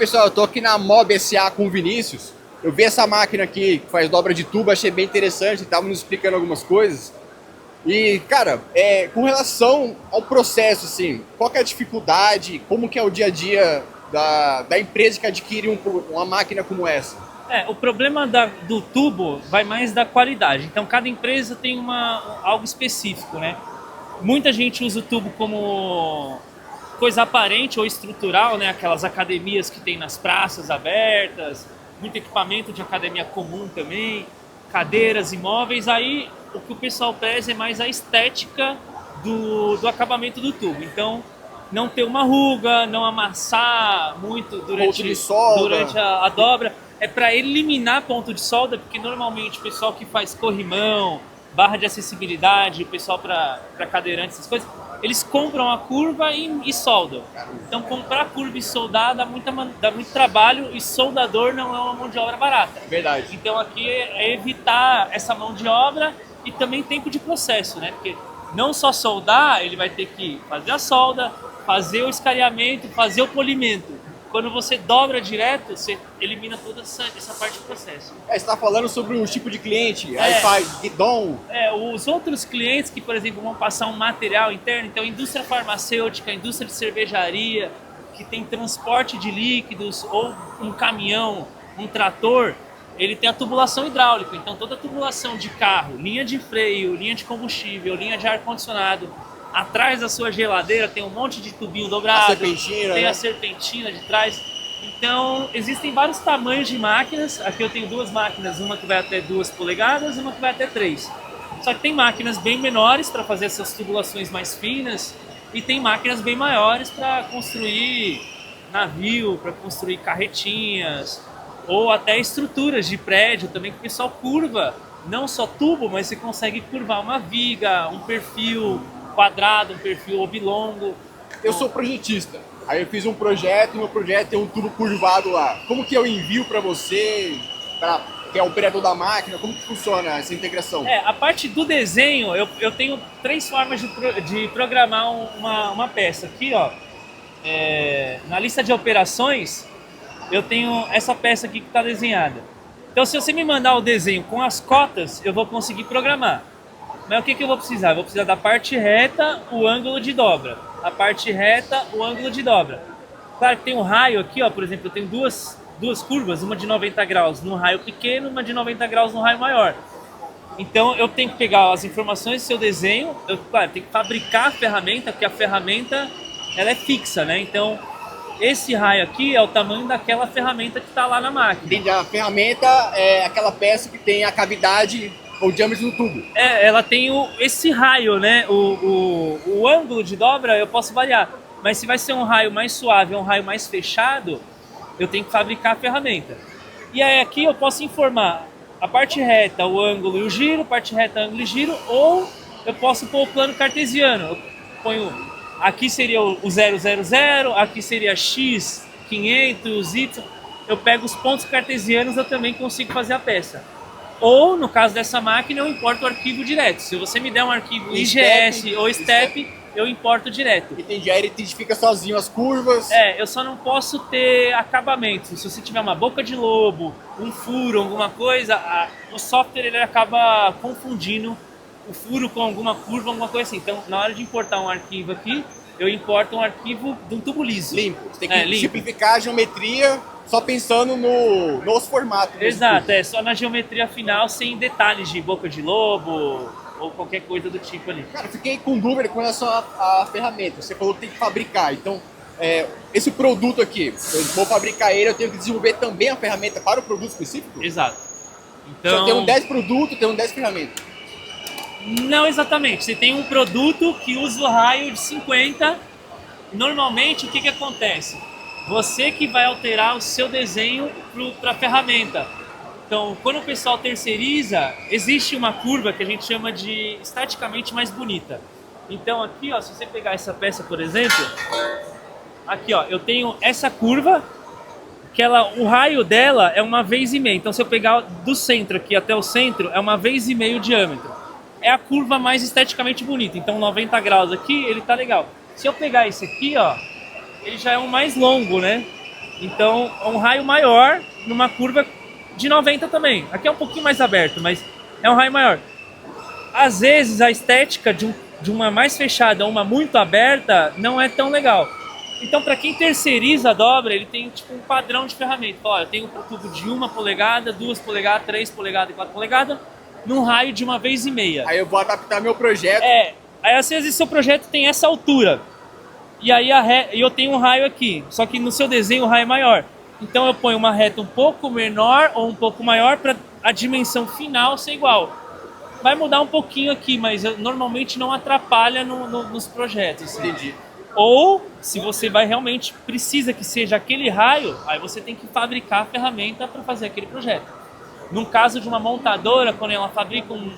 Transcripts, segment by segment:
pessoal, eu tô aqui na Mob SA com o Vinícius. Eu vi essa máquina aqui que faz dobra de tubo, achei bem interessante, tava nos explicando algumas coisas. E, cara, com relação ao processo, assim, qual que é a dificuldade, como que é o dia a dia da empresa que adquire uma máquina como essa? O problema do tubo vai mais da qualidade. Então, cada empresa tem algo específico, né? Muita gente usa o tubo como coisa aparente ou estrutural, né? Aquelas academias que tem nas praças abertas, muito equipamento de academia comum também, cadeiras, imóveis. Aí, o que o pessoal preza é mais a estética do acabamento do tubo. Então, não ter uma ruga, não amassar muito Ponto de solda. durante a dobra. É para eliminar ponto de solda, porque normalmente o pessoal que faz corrimão, barra de acessibilidade, o pessoal para cadeirante, essas coisas, eles compram a curva e soldam. Então comprar a curva e soldar dá muito trabalho, e soldador não é uma mão de obra barata. Verdade. Então aqui é evitar essa mão de obra e também tempo de processo, né? Porque não só soldar, ele vai ter que fazer a solda, fazer o escariamento, fazer o polimento. Quando você dobra direto, você elimina toda essa parte do processo. Você está falando sobre o tipo de cliente, aí faz guidon. Os outros clientes que, por exemplo, vão passar um material interno, então indústria farmacêutica, indústria de cervejaria, que tem transporte de líquidos, ou um caminhão, um trator, ele tem a tubulação hidráulica. Então toda a tubulação de carro, linha de freio, linha de combustível, linha de ar-condicionado, atrás da sua geladeira tem um monte de tubinho dobrado, tem a serpentina de trás. Então, existem vários tamanhos de máquinas. Aqui eu tenho duas máquinas, uma que vai até 2 polegadas e uma que vai até 3. Só que tem máquinas bem menores para fazer essas tubulações mais finas, e tem máquinas bem maiores para construir navio, para construir carretinhas, ou até estruturas de prédio também, que o pessoal curva, não só tubo, mas você consegue curvar uma viga, um perfil quadrado, um perfil oblongo. Eu sou projetista, aí eu fiz um projeto e meu projeto tem um tubo curvado lá. Como que eu envio para você, que é o operador da máquina, como que funciona essa integração? A parte do desenho, eu tenho 3 formas de programar uma peça. Aqui, ó, na lista de operações, eu tenho essa peça aqui que está desenhada. Então, se você me mandar o desenho com as cotas, eu vou conseguir programar. Mas o que eu vou precisar? Eu vou precisar da parte reta, o ângulo de dobra. A parte reta, o ângulo de dobra. Claro que tem um raio aqui, ó, por exemplo, eu tenho duas curvas, uma de 90 graus no raio pequeno, uma de 90 graus no raio maior. Então eu tenho que pegar as informações do seu desenho, claro, tenho que fabricar a ferramenta, porque a ferramenta ela é fixa, né? Então esse raio aqui é o tamanho daquela ferramenta que está lá na máquina. A ferramenta é aquela peça que tem a cavidade, o diâmetro do tubo. Ela tem esse raio, né? O ângulo de dobra eu posso variar. Mas se vai ser um raio mais suave, um raio mais fechado, eu tenho que fabricar a ferramenta. E aí aqui eu posso informar a parte reta, o ângulo e o giro, parte reta, ângulo e giro, ou eu posso pôr o plano cartesiano. Eu ponho, aqui seria o 000, aqui seria x, 500, y. Eu pego os pontos cartesianos, eu também consigo fazer a peça. Ou, no caso dessa máquina, eu importo o arquivo direto. Se você me der um arquivo IGS ou STEP, eu importo direto. Entendi, aí ele identifica sozinho as curvas. Eu só não posso ter acabamento. Se você tiver uma boca de lobo, um furo, alguma coisa, o software ele acaba confundindo o furo com alguma curva, alguma coisa assim. Então, na hora de importar um arquivo aqui, eu importo um arquivo de um tubo liso. Limpo. Você tem que simplificar a geometria só pensando nos formatos. Exato, só na geometria final, sem detalhes de boca de lobo ou qualquer coisa do tipo ali. Cara, fiquei com dúvida com relação à ferramenta. Você falou que tem que fabricar. Então, esse produto aqui, eu vou fabricar ele, eu tenho que desenvolver também a ferramenta para o produto específico? Exato. Então, eu tenho 10 produtos, tenho 10 ferramentas. Não exatamente. Você tem um produto que usa o raio de 50. Normalmente, o que acontece? Você que vai alterar o seu desenho para a ferramenta. Então, quando o pessoal terceiriza, existe uma curva que a gente chama de esteticamente mais bonita. Então aqui, ó, se você pegar essa peça, por exemplo, aqui, ó, eu tenho essa curva, que o raio dela é 1,5 vezes. Então, se eu pegar do centro aqui até o centro, é 1,5 vezes o diâmetro. É a curva mais esteticamente bonita. Então, 90 graus aqui, ele tá legal. Se eu pegar esse aqui, ó, ele já é um mais longo, né? Então é um raio maior numa curva de 90 também. Aqui é um pouquinho mais aberto, mas é um raio maior. Às vezes a estética de uma mais fechada a uma muito aberta não é tão legal. Então, para quem terceiriza a dobra, ele tem tipo um padrão de ferramenta. Olha, eu tenho um tubo de 1 polegada, 2 polegadas, 3 polegadas e 4 polegadas, num raio de 1,5 vez. Aí eu vou adaptar meu projeto. Aí às vezes seu projeto tem essa altura. E aí eu tenho um raio aqui, só que no seu desenho o raio é maior. Então eu ponho uma reta um pouco menor ou um pouco maior para a dimensão final ser igual. Vai mudar um pouquinho aqui, mas normalmente não atrapalha nos projetos. Assim. Entendi. Ou, se você realmente precisa que seja aquele raio, aí você tem que fabricar a ferramenta para fazer aquele projeto. No caso de uma montadora, quando ela fabrica um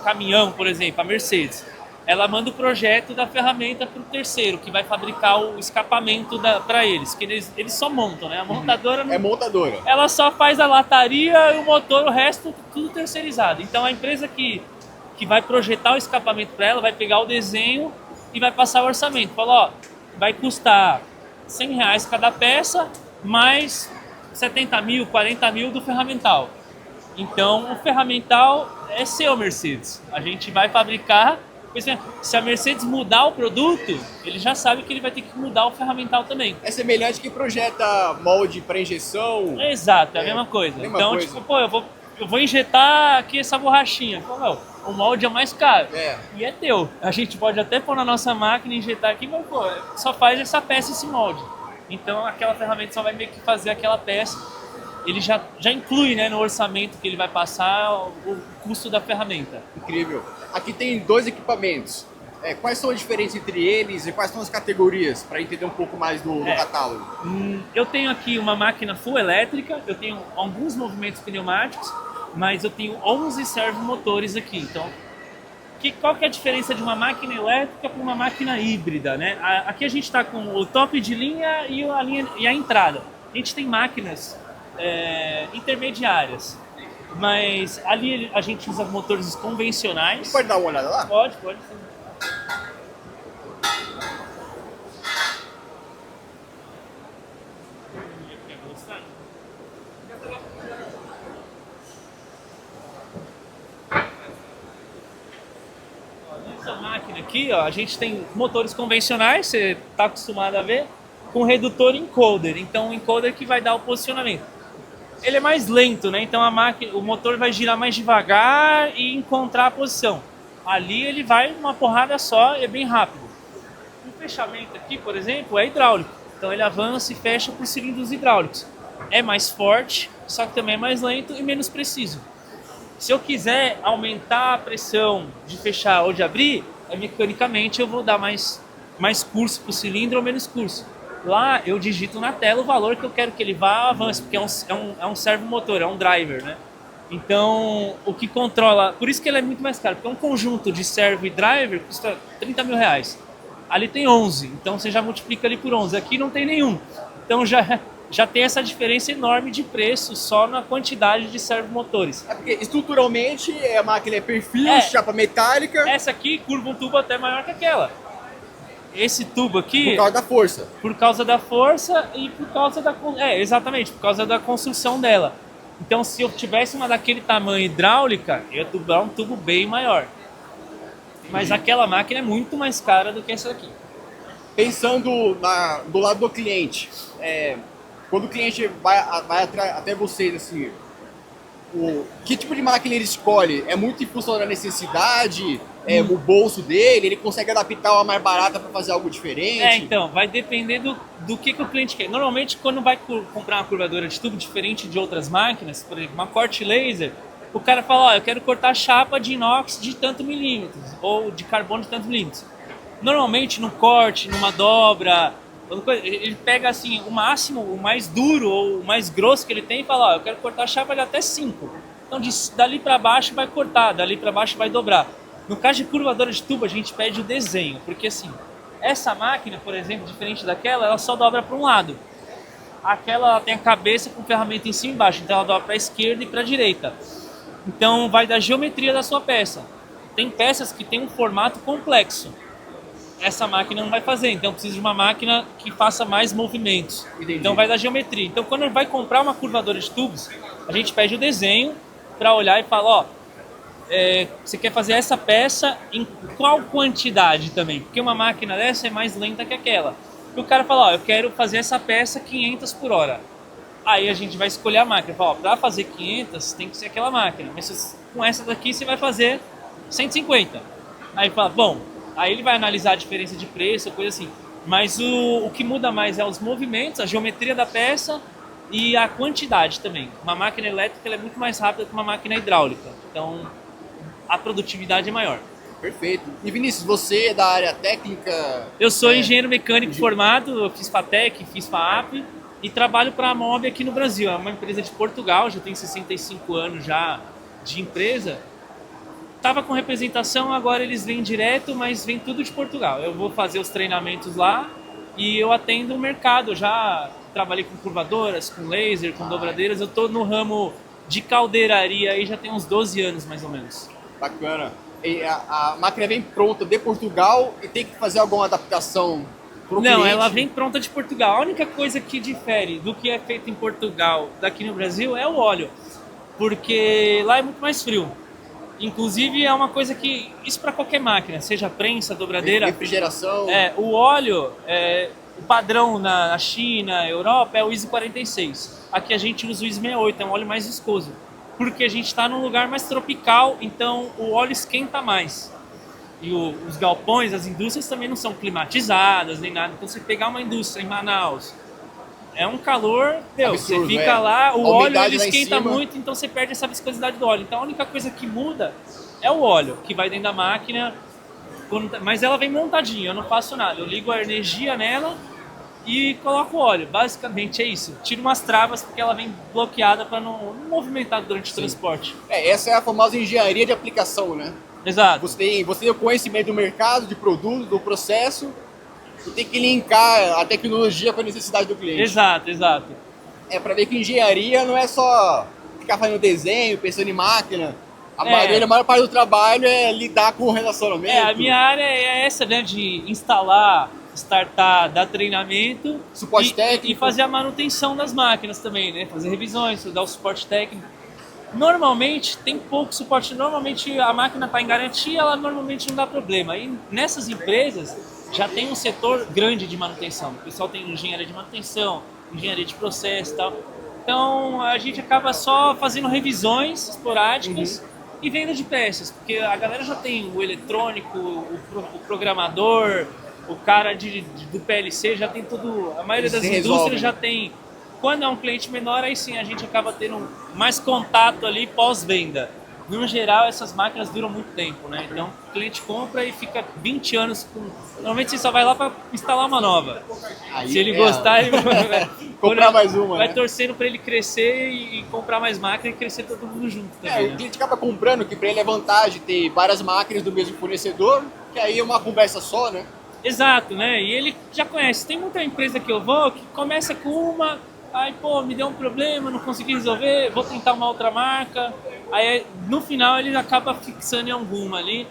caminhão, por exemplo, a Mercedes, ela manda o projeto da ferramenta para o terceiro, que vai fabricar o escapamento para eles, que eles só montam, né? A montadora não... É montadora. Ela só faz a lataria e o motor, o resto tudo terceirizado. Então a empresa que vai projetar o escapamento para ela vai pegar o desenho e vai passar o orçamento. Fala, ó, vai custar R$100 cada peça, mais 70 mil, 40 mil do ferramental. Então, o ferramental é seu, Mercedes. A gente vai fabricar. Se a Mercedes mudar o produto, ele já sabe que ele vai ter que mudar o ferramental também. É semelhante que projeta molde para injeção. Exato, é a mesma coisa. Então, coisa. tipo, pô, eu vou injetar aqui essa borrachinha. Pô, meu, o molde é mais caro. E é teu. A gente pode até pôr na nossa máquina e injetar aqui, mas pô, só faz essa peça, esse molde. Então aquela ferramenta só vai meio que fazer aquela peça. Ele já inclui, né, no orçamento que ele vai passar o custo da ferramenta. Incrível. Aqui tem 2 equipamentos. Quais são as diferenças entre eles e quais são as categorias, para entender um pouco mais do catálogo? Eu tenho aqui uma máquina full elétrica, eu tenho alguns movimentos pneumáticos, mas eu tenho 11 servomotores aqui. Então, qual que é a diferença de uma máquina elétrica para uma máquina híbrida, né? Aqui a gente está com o top de linha e a entrada. A gente tem máquinas intermediárias, mas ali a gente usa motores convencionais. Pode dar uma olhada lá? Pode sim. Nessa máquina aqui, ó, a gente tem motores convencionais, você está acostumado a ver, com redutor encoder. Então o encoder que vai dar o posicionamento. Ele é mais lento, né? Então o motor vai girar mais devagar e encontrar a posição. Ali ele vai uma porrada só e é bem rápido. O fechamento aqui, por exemplo, é hidráulico. Então ele avança e fecha por cilindros hidráulicos. É mais forte, só que também é mais lento e menos preciso. Se eu quiser aumentar a pressão de fechar ou de abrir, mecanicamente eu vou dar mais curso para o cilindro ou menos curso. Lá eu digito na tela o valor que eu quero que ele vá avance, porque é um servomotor, é um driver, né? Então, o que controla... Por isso que ele é muito mais caro, porque um conjunto de servo e driver custa 30 mil reais. Ali tem 11, então você já multiplica ali por 11. Aqui não tem nenhum. Então já tem essa diferença enorme de preço só na quantidade de servomotores. Porque estruturalmente a máquina é perfil, chapa metálica. Essa aqui curva um tubo até maior que aquela. Esse tubo aqui... Por causa da força. Por causa da força e por causa da... exatamente, por causa da construção dela. Então, se eu tivesse uma daquele tamanho hidráulica, eu ia tubar um tubo bem maior. Mas aquela máquina é muito mais cara do que essa daqui. Pensando do lado do cliente, quando o cliente vai até vocês, assim, que tipo de máquina ele escolhe? É muito em função da necessidade, o bolso dele, ele consegue adaptar uma mais barata para fazer algo diferente? Então, vai depender do que o cliente quer. Normalmente, quando vai comprar uma curvadora de tubo diferente de outras máquinas, por exemplo, uma corte laser, o cara fala, ó, eu quero cortar chapa de inox de tanto milímetros, ou de carbono de tanto milímetros. Normalmente, no corte, numa dobra, ele pega assim o máximo, o mais duro ou o mais grosso que ele tem e fala, ó, eu quero cortar a chapa de até 5. Então dali para baixo vai cortar, dali para baixo vai dobrar. No caso de curvadora de tubo a gente pede o desenho, porque assim, essa máquina, por exemplo, diferente daquela, ela só dobra para um lado. Aquela ela tem a cabeça com ferramenta em cima e embaixo, então ela dobra para a esquerda e para a direita. Então vai da geometria da sua peça. Tem peças que tem um formato complexo. essa máquina não vai fazer. Então precisa de uma máquina que faça mais movimentos. Entendi. Então vai dar geometria. Então quando vai comprar uma curvadora de tubos, a gente pede o desenho para olhar e falar, ó, você quer fazer essa peça em qual quantidade também? Porque uma máquina dessa é mais lenta que aquela. E o cara fala, ó, eu quero fazer essa peça 500 por hora. Aí a gente vai escolher a máquina. Fala, ó, para fazer 500 tem que ser aquela máquina. Mas com essa daqui você vai fazer 150. Aí fala, bom, aí ele vai analisar a diferença de preço, coisa assim. Mas o que muda mais é os movimentos, a geometria da peça e a quantidade também. Uma máquina elétrica ela é muito mais rápida que uma máquina hidráulica. Então a produtividade é maior. Perfeito. E Vinícius, você é da área técnica? Eu sou engenheiro mecânico formado, eu fiz FATEC, fiz FAAP e trabalho para a MOB aqui no Brasil. É uma empresa de Portugal, já tenho 65 anos já de empresa. Estava com representação, agora eles vêm direto, mas vem tudo de Portugal. Eu vou fazer os treinamentos lá e eu atendo o mercado. Eu já trabalhei com curvadoras, com laser, com dobradeiras. Eu estou no ramo de caldeiraria aí já tem uns 12 anos mais ou menos. Bacana. E a máquina vem pronta de Portugal e tem que fazer alguma adaptação pro cliente? Não, ela vem pronta de Portugal. A única coisa que difere do que é feito em Portugal daqui no Brasil é o óleo, porque lá é muito mais frio. Inclusive é uma coisa que, isso para qualquer máquina, seja prensa, dobradeira, refrigeração. O óleo, o padrão na China, Europa é o ISO 46. Aqui a gente usa o ISO 68, é um óleo mais viscoso. Porque a gente está num lugar mais tropical, então o óleo esquenta mais. E os galpões, as indústrias também não são climatizadas nem nada. Então você pegar uma indústria em Manaus, é um calor, absurdo, você fica lá, o óleo ele lá esquenta muito, então você perde essa viscosidade do óleo. Então a única coisa que muda é o óleo, que vai dentro da máquina, mas ela vem montadinha, eu não faço nada. Eu ligo a energia nela e coloco o óleo, basicamente é isso. Tiro umas travas porque ela vem bloqueada para não movimentar durante o transporte. Essa é a famosa engenharia de aplicação, né? Exato. Você tem o conhecimento do mercado, de produto, do processo, e tem que linkar a tecnologia com a necessidade do cliente. Exato. É para ver que engenharia não é só ficar fazendo desenho, pensando em máquina. A maior parte do trabalho é lidar com o relacionamento. A minha área é essa, né, de instalar, startar, dar treinamento, suporte técnico e fazer a manutenção das máquinas também, né? Fazer revisões, dar o suporte técnico. Normalmente tem pouco suporte, normalmente a máquina está em garantia, ela normalmente não dá problema. E nessas empresas já tem um setor grande de manutenção. O pessoal tem engenharia de manutenção, engenharia de processo e tal. Então a gente acaba só fazendo revisões esporádicas e venda de peças, porque a galera já tem o eletrônico, o programador, o cara do PLC, já tem tudo. A maioria das indústrias já tem. Quando é um cliente menor, aí sim a gente acaba tendo mais contato ali pós-venda. No geral, essas máquinas duram muito tempo, né? Então, o cliente compra e fica 20 anos com... Normalmente você só vai lá para instalar uma nova. Aí, se ele gostar, ele vai comprar mais uma. Vai torcendo para ele crescer e comprar mais máquina e crescer todo mundo junto também. O cliente acaba comprando, que para ele é vantagem ter várias máquinas do mesmo fornecedor, que aí é uma conversa só, né? Exato, né? E ele já conhece. Tem muita empresa que eu vou que começa com uma... Aí, pô, me deu um problema, não consegui resolver, vou tentar uma outra marca. Aí, no final, ele acaba fixando em alguma ali.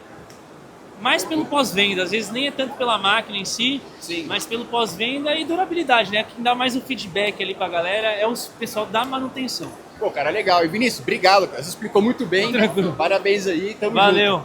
Mais pelo pós-venda, às vezes nem é tanto pela máquina em si, mas pelo pós-venda e durabilidade, né? Quem dá mais o feedback ali pra galera é o pessoal da manutenção. Pô, cara, legal. E Vinícius, obrigado, cara. Você explicou muito bem. Tranquilo. Parabéns aí, tamo junto. Valeu.